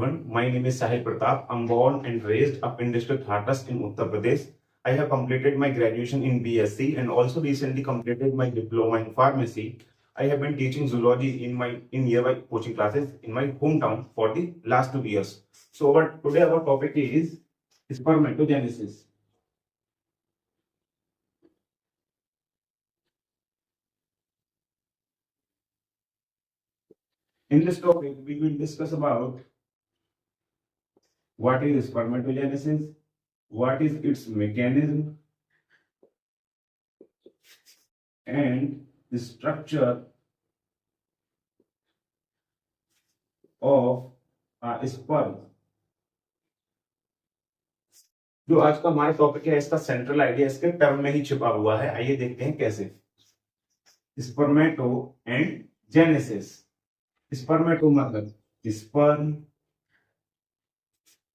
everyone. My name is Sahil Pratap. I'm born and raised up in district Hathras in Uttar Pradesh. I have completed my graduation in BSc and also recently completed my diploma in pharmacy. I have been teaching zoology in nearby coaching classes in my hometown for the last 2 years. So today our topic is spermatogenesis. In this topic, we will discuss about what is spermatogenesis, what is its mechanism, and the structure of sperm. जो आज का हमारा topic है इसका central idea इसके term में ही छिपा हुआ है। आइए देखते हैं कैसे। स्पर्मेटो एंड जेनेसिस। स्पर्मेटो मतलब स्पर्म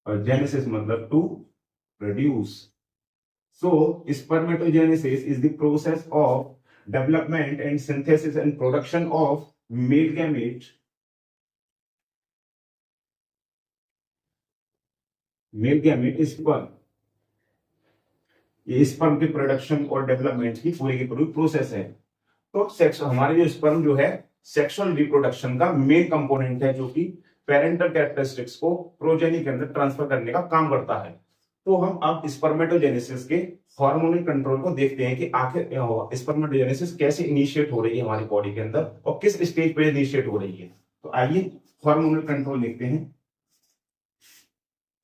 और जेनेसिस मतलब to produce. So spermatogenesis is the process of development and synthesis and production of male gamete sperm। ये स्पर्म के प्रोडक्शन और डेवलपमेंट की पूरी प्रोसेस है। तो सेक्स हमारे जो स्पर्म जो है सेक्सुअल रिप्रोडक्शन का मेन कंपोनेंट है, जो कि पेरेंटल कैरेक्टरिस्टिक्स को प्रोजेनी के अंदर ट्रांसफर करने का काम करता है। तो हम अब स्पर्मेटोजेनेसिस के हार्मोनल कंट्रोल को देखते हैं कि आखिर स्पर्मेटोजेनेसिस कैसे इनिशिएट हो रही है हमारी बॉडी के अंदर और किस स्टेज पे इनिशिएट हो रही है। तो आइए हार्मोनल कंट्रोल देखते हैं।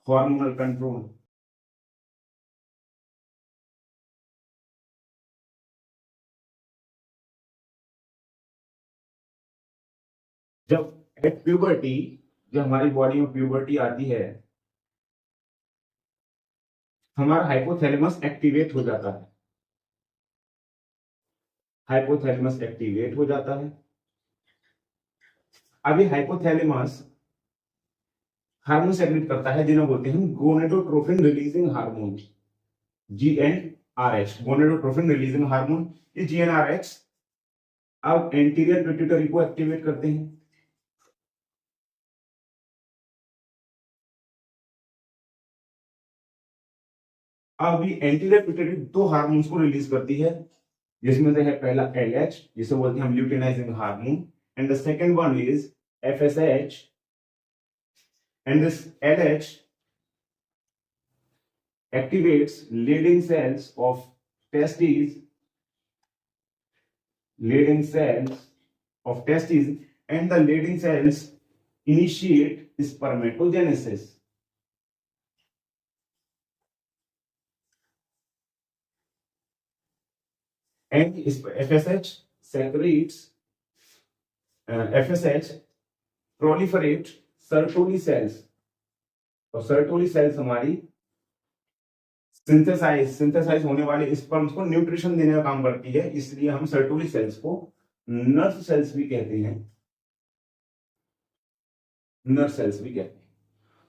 हार्मोनल कंट्रोल जब एट प्यूबर्टी, जब हमारी बॉडी में प्यूबर्टी आती है, हमारा हाइपोथैलेमस एक्टिवेट हो जाता है। हाइपोथैलेमस एक्टिवेट हो जाता है। अभी हाइपोथैलेमस हार्मोन सेक्रेट करता है जिन्हें बोलते हैं gonadotrophin releasing hormone, GnRH। Gonadotrophin releasing hormone, ये GnRH अब एंटीरियर पिट्यूटरी को एक्टिवेट करते हैं। अब ये एंटीरियर पिट्यूटरी दो हार्मोन्स को रिलीज करती है, जिसमें से है पहला LH, जिसे बोलते हैं हम luteinizing hormone, and the second one is FSH। And this LH activates leading cells of testes, and the leading cells initiate spermatogenesis। And FSH secretes FSH proliferate Sertoli cells, और Sertoli cells हमारी synthesise होने वाले sperms को nutrition देने का काम करती है, इसलिए हम सर्टोली सेल्स को नर्व सेल्स भी कहते हैं।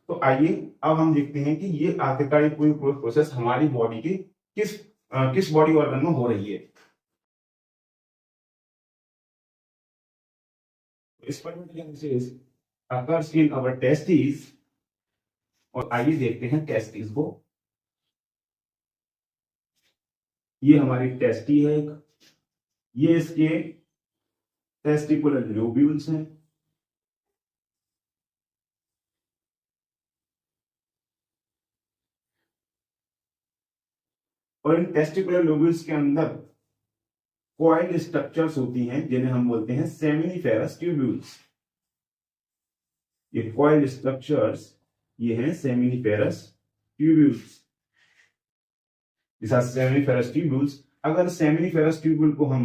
तो आइए अब हम देखते हैं कि ये आखिरकार पूरी प्रोसेस हमारी बॉडी की किस बॉडी ऑर्गन में हो रही है। Spermatogenesis occurs in our testes, और आइए देखते हैं टेस्टिस को। ये हमारी टेस्टी है, ये इसके टेस्टिकुलर लोब्यूल्स हैं, और इन टेस्टिकुलर लोब्यूल्स के अंदर कॉइल स्ट्रक्चर्स होती हैं जिन्हें हम बोलते हैं सेमिनिफेरस ट्यूब्यूल्स। ये कॉइल स्ट्रक्चर्स ये हैं सेमिनिफेरस ट्यूब्यूल्स। सेमिनिफेरस ट्यूब्यूल्स, अगर सेमिनिफेरस ट्यूब्यूल को हम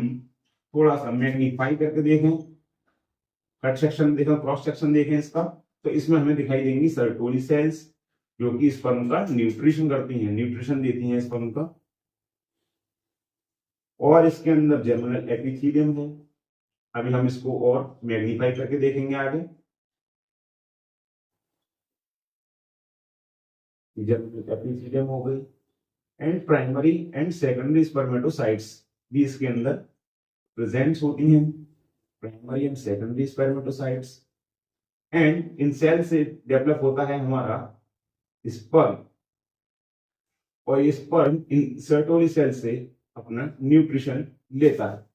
थोड़ा सा मैग्नीफाई करके देखें, कट सेक्शन देखें, क्रॉस सेक्शन देखें इसका, तो इसमें हमें दिखाई देंगी सर्टोली सेल्स, जो कि स्पर्म का न्यूट्रिशन करती हैं, न्यूट्रिशन देती हैं स्पर्म का। और इसके अंदर जर्मिनल एपिथेलियम है। अभी हम इसको और मैग्नीफाई करके देखेंगे आगे। जर्मिनल एपिथेलियम हो गई, and primary and secondary spermatocytes भी इसके अंदर प्रेजेंट होती हैं। Primary and secondary spermatocytes, and इन सेल से डेवलप होता है हमारा स्पर्म, और ये स्पर्म इन सर्टोरी सेल से अपना न्यूट्रिशन लेता है।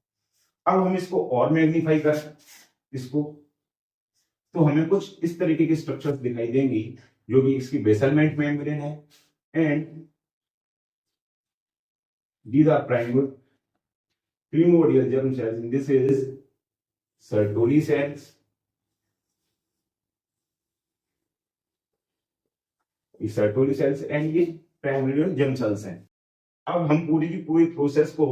अब हम इसको और मैग्नीफाई करें इसको, तो हमें कुछ इस तरीके की स्ट्रक्चर्स दिखाई देंगी, जो कि इसकी बेसलमेंट मेम्ब्रेन है, and these are primordial germ cells, and this is Sertoli cells, ये Sertoli cells एंड ये primordial germ cells हैं। अब हम पूरी की पूरी प्रोसेस को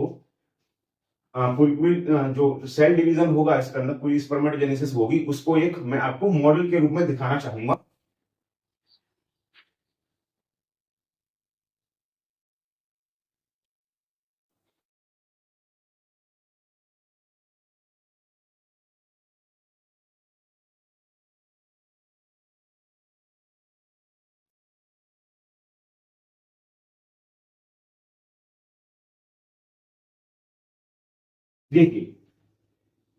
पूरी पूरी जो सेल डिवीजन होगा इसके अंदर, पूरी स्पर्मेटोजेनेसिस होगी, उसको एक मैं आपको मॉडल के रूप में दिखाना चाहूंगा। देखिए,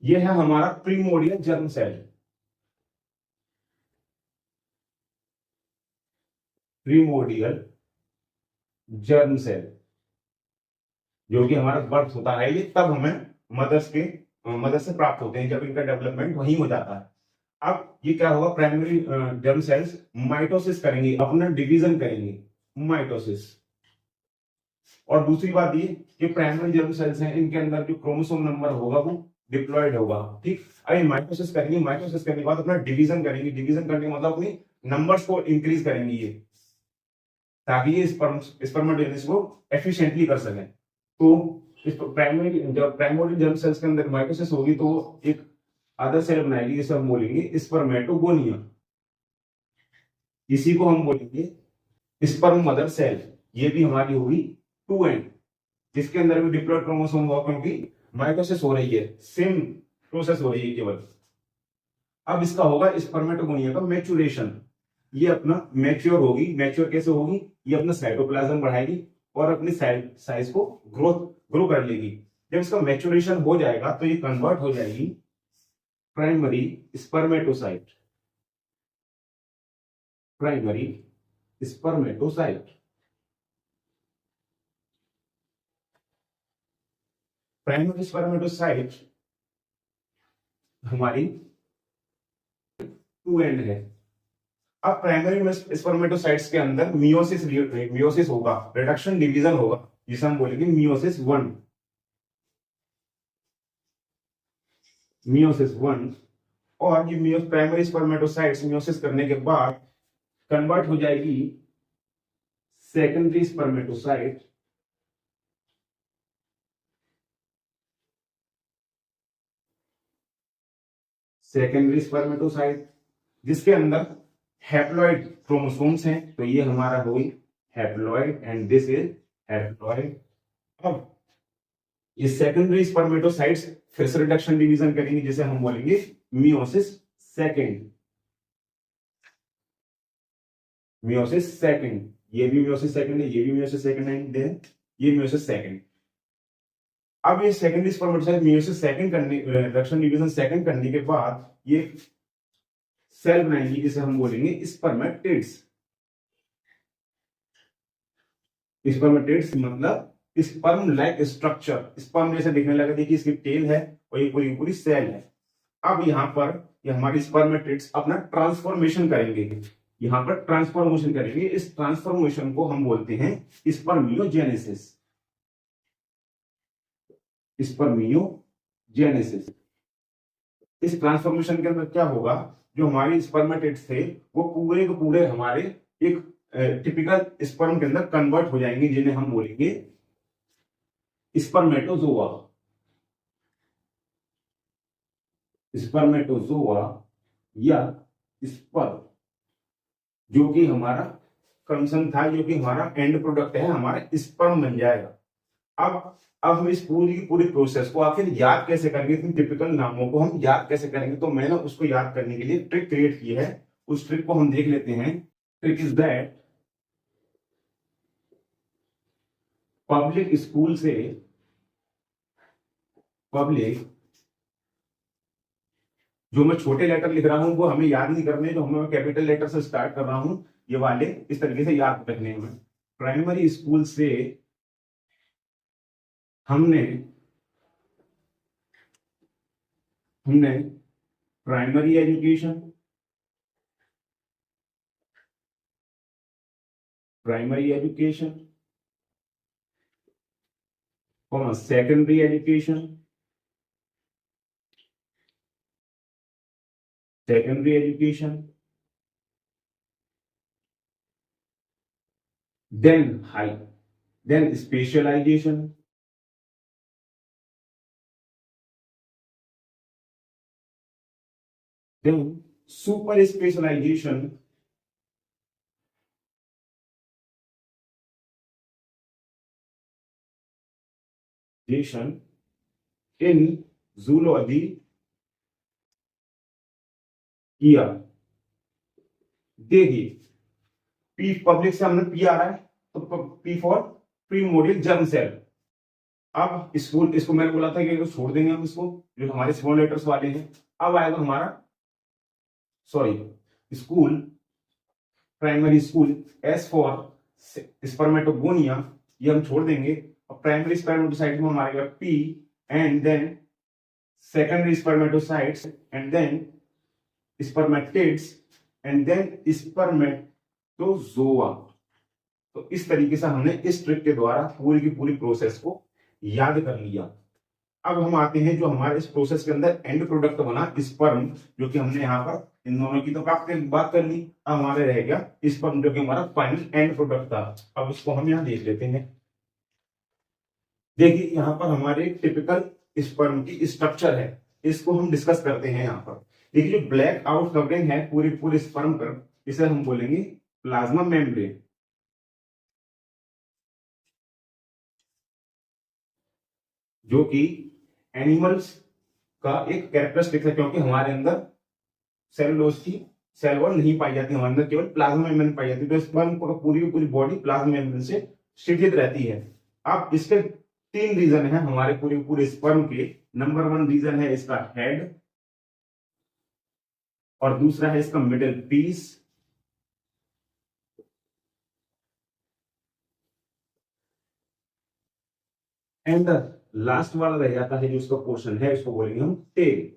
यह है हमारा primordial germ cell, primordial germ cell, जो कि हमारा बर्थ होता है, ये तब हमें मदर से प्राप्त होते हैं, जब इनका डेवलपमेंट वहीं हो जाता है। अब ये क्या होगा, प्राइमरी जर्म सेल्स माइटोसिस करेंगे, अपना डिवीजन करेंगे, माइटोसिस। और दूसरी बात ये कि प्राइमरी जर्म सेल्स हैं, इनके अंदर जो क्रोमोसोम नंबर होगा वो डिप्लॉयड होगा, ठीक। अब माइटोसिस करेंगे, माइटोसिस करने के बाद अपना डिवीजन करेंगे, डिवीजन करने का मतलब अपनी नंबर्स को इंक्रीज करेंगे ये, ताकि ये स्पर्मेटोजेनेसिस को एफिशिएंटली कर सकें। तो इस प्राइमरी जब प्राइमरी जर्म सेल्स के अंदर माइटोसिस होगी तो एक अदर सेल बनाएगी, जिसे हम बोलेंगे स्पर्मेटोगोनिया, इसी को हम बोलेंगे स्पर्म मदर सेल। ये भी हमारी होगी 2n, जिसके अंदर भी डिप्लॉयड क्रोमोसोम होगा, क्योंकि माइटोसिस हो रही है, सेम प्रोसेस हो रही है केवल। अब इसका होगा स्पर्मेटोगोनिया का मैच्योरेशन, ये अपना मैच्योर होगी। मैच्योर कैसे होगी, ये अपना साइटोप्लाज्म बढ़ाएगी और अपनी साइज को ग्रो कर लेगी। जब इसका मैच्योरेशन हो जाएगा तो ये कन्वर्ट हो जाएगी primary spermatocyte, primary spermatocyte. Primary spermatocyte हमारी 2n है। अब प्राइमरी स्पर्मेटोसाइट्स के अंदर मियोसिस होगा, रिडक्शन डिवीजन होगा, जिसे हम बोलेंगे मियोसिस 1, मियोसिस 1। और ये प्राइमरी स्पर्मेटोसाइट्स मियोसिस करने के बाद कन्वर्ट हो जाएगी सेकेंडरी स्पर्मेटोसाइट, सेकेंडरी स्पर्मेटोसाइट, जिसके अंदर हैप्लॉइड क्रोमोसोम्स हैं। तो ये हमारा होगी haploid and this is haploid. अब ये सेकेंडरी स्पर्मेटोसाइट्स फिर से रिडक्शन डिवीजन करेंगे, जिसे हम बोलेंगे मियोसिस सेकेंड, मियोसिस सेकेंड। ये भी मियोसिस सेकेंड है, ये भी मियोसिस सेकेंड है, देन ये मियोसिस सेकेंड। अब ये सेकेंडरी स्पर्मेटोसाइट मियोसिस सेकेंड करने, रिडक्शन डिवीजन सेकेंड करने के बाद ये सेल बनाएंगी, जिसे हम बोलेंगे स्पर्मेटिड्स। स्पर्मेटिड्स मतलब स्पर्म लाइक स्ट्रक्चर, स्पर्म जैसे दिखने लगा। देखिए इसकी टेल है और ये पूरी पूरी सेल है। अब यहाँ पर ये हमारी स्पर्मेटिड्स अपना ट्रांसफॉर्मेशन करेंगे, यहाँ पर ट्रांसफॉर्मेशन करेंगे। इस ट्रांसफॉर्मेशन को हम बोलते हैं स्पर्मियोजेनेसिस, स्पर्मियोजेनेसिस। इस ट्रांसफॉर्मेशन के अंदर क्या होगा, जो हमारी स्पर्मेटिड्स थे वो पूरे के पूरे हमारे एक टिपिकल स्पर्म के अंदर कन्वर्ट हो जाएंगे, जिन्हें हम बोलेंगे स्पर्मेटोजोआ, स्पर्मेटोजोआ या स्पर्म, जो कि हमारा क्रमशः था, जो कि हमारा एंड प्रोडक्ट है, हमारा स्पर्म बन जाएगा। अब हम इस पूरी की पूरी प्रोसेस को आखिर याद कैसे करेंगे, इन टिपिकल नामों को हम याद कैसे करेंगे। तो मैंने उसको याद करने के लिए ट्रिक क्रिएट की है, उस ट्रिक को हम देख लेते हैं। Trick is that public school से, पब्लिक जो मैं छोटे लेटर लिख रहा हूं वो हमें याद नहीं करने, जो हमें कैपिटल लेटर से स्टार्ट कर रहा हूं ये वाले इस तरीके से याद रखने हैं। प्राइमरी स्कूल से हमने हमने primary education, primary education, secondary education, secondary education, then high, then specialisation, then super specialisation, in zoology किया। देखिए पी पब्लिक से हमने पी आ रहा है तो P for primordial germ cell. अब स्कूल, इसको मैंने बोला था कि छोड़ देंगे हम इसको, जो हमारे स्मॉल लेटर्स वाले हैं। अब आएगा हमारा school, primary school, S for spermatogonia, ये हम छोड़ देंगे। और प्राइमरी स्पर्मेटोसाइट में हमारे P, and then secondary spermatocytes, and then spermatids, and then spermatozoa. तो इस तरीके से हमने इस ट्रिक के द्वारा पूरी की पूरी प्रोसेस को याद कर लिया। अब हम आते हैं जो हमारे इस प्रोसेस के अंदर एंड प्रोडक्ट बना स्पर्म, जो कि हमने यहाँ पर इन दोनों की तो बात कर ली। अब हमारे रह गया स्पर्म, जो कि हमारा फाइनल एंड प्रोडक्ट था। अब उसको हम यहाँ देख लेते हैं। देखिए यहाँ पर हमारे टिपिकल स्पर्म की स्ट्रक्चर है, इसको हम डिस्कस करते हैं। यहाँ पर देखिए जो ब्लैक आउट कवरिंग है पूरे स्पर्म पर, इसे हम बोलेंगे प्लाज्मा मेम्ब्रेन, जो कि एनिमल्स का एक कैरेक्टरिस्टिक है, क्योंकि हमारे अंदर सेलुलोज की सेल वॉल नहीं पाई जाती, हमारे अंदर केवल प्लाज्मा मेम्ब्रेन पाई जाती है। तो स्पर्म को पूरी बॉडी प्लाज्मा मेम्ब्रेन से शीथित रहती है। अब इसके 3 रीजन है हमारे पूरे स्पर्म के। नंबर 1 रीजन है इसका हेड, और दूसरा है इसका मिडिल पीस, एंड लास्ट वाला रह जाता है जो इसका पोर्शन है, इसको बोलेंगे हम टेल।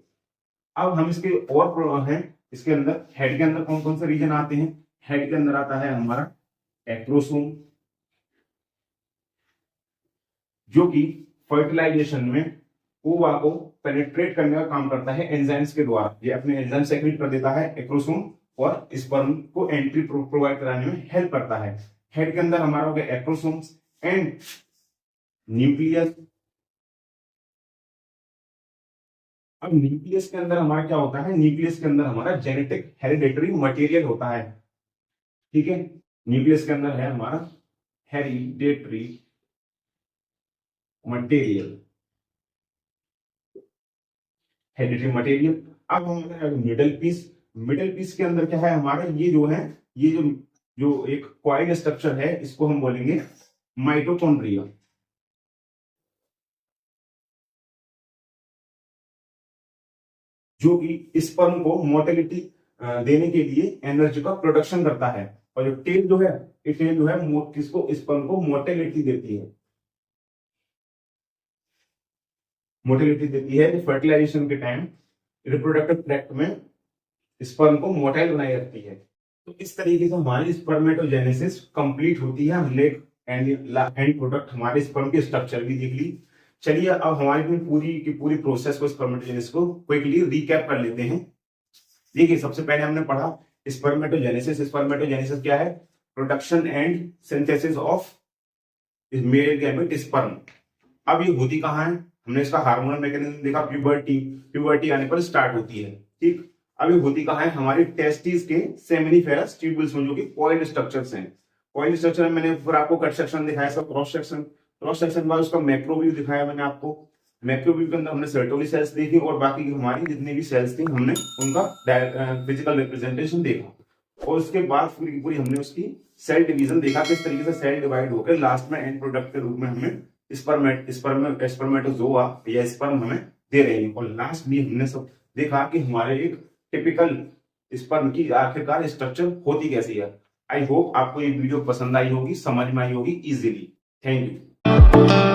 अब हम इसके और हैं, इसके अंदर हेड के अंदर कौन कौन से रीजन आते हैं। हेड के अंदर आता है हमारा एक्रोसोम, जो कि फर्टिलाइजेशन में ओवा को पेनिट्रेट करने का काम करता है एंजाइम्स के द्वारा। ये अपने एंजाइम सेक्रेट कर देता है एक्रोसोम, और स्पर्म को एंट्री प्रोवाइड कराने में हेल्प करता है। हेड के अंदर हमारा हो गया एक्रोसोम्स एंड न्यूक्लियस। अब न्यूक्लियस के अंदर हमारा क्या होता है, न्यूक्लियस के अंदर हमारा जेनेटिक हेरिडेटरी मटेरियल होता है। ठीक है, न्यूक्लियस के अंदर है हमारा हेरिडेटरी मटेरियल, हेरिडेटरी मटेरियल। अब हम मिडल पीस, मिडल पीस के अंदर क्या है हमारा, ये जो एक कॉइल स्ट्रक्चर है, इसको हम बोलेंगे माइटोकॉन्ड्रिया, जो कि स्पर्म को मोटिलिटी देने के लिए एनर्जी का प्रोडक्शन करता है। और जो टेल जो है, ये टेल जो है किसको, स्पर्म को मोटिलिटी देती है, मोटिलिटी देती है। फर्टिलाइजेशन के टाइम रिप्रोडक्टिव ट्रैक्ट में स्पर्म को मोटाइल बनाए रखती है। तो इस तरीके से हमारी स्पर्मेटोजेनेसिस कंप्लीट होती है। हमने एंड प्रोडक्ट हमारे स्पर्म की स्ट्रक्चर भी देख ली। चलिए अब हमारी पूरी की पूरी प्रोसेस को, स्पर्मेटोजेनेसिस को क्विकली रिकैप कर लेते हैं। देखिए सबसे पहले हमने पढ़ा स्पर्मेटोजेनेसिस। स्पर्मेटोजेनेसिस क्या है, production and synthesis of male gamete sperm. अब ये होती कहाँ है, हमने इसका हार्मोनल मैकेनिज्म देखा, प्यूबर्टी आने पर स्टार्ट होती है। ठीक, अब ये होती कहाँ है, हमारी टेस्टिस के सेमिनिफेरस ट्यूबुल्स में, जो कि कॉइल स्ट्रक्चर्स हैं। कॉइल स्ट्रक्चर में मैंने फिर आपको कट सेक्शन दिखाया, इसका क्रॉस सेक्शन बाद उसका मैक्रो व्यू दिखाया मैंने आपको। मैक्रो व्यू के अंदर हमने सर्टोली सेल्स देखी, और बाकी हमारी जितनी भी सेल्स थी हमने उनका फिजिकल रिप्रेजेंटेशन देखा। और उसके बाद पूरी हमने उसकी सेल डिवीजन देखा, किस तरीके से सेल डिवाइड होकर लास्ट में एंड प्रोडक्ट के रूप में हमें स्पर्मेटोजोआ या स्पर्म हमें दे रहे हैं। और लास्ट में हमने सब देखा कि हमारे एक टिपिकल स्पर्म की आखिरकार स्ट्रक्चर होती कैसी है। आई होप आपको ये वीडियो पसंद आई होगी, समझ में आई होगी इजीली। Thank you.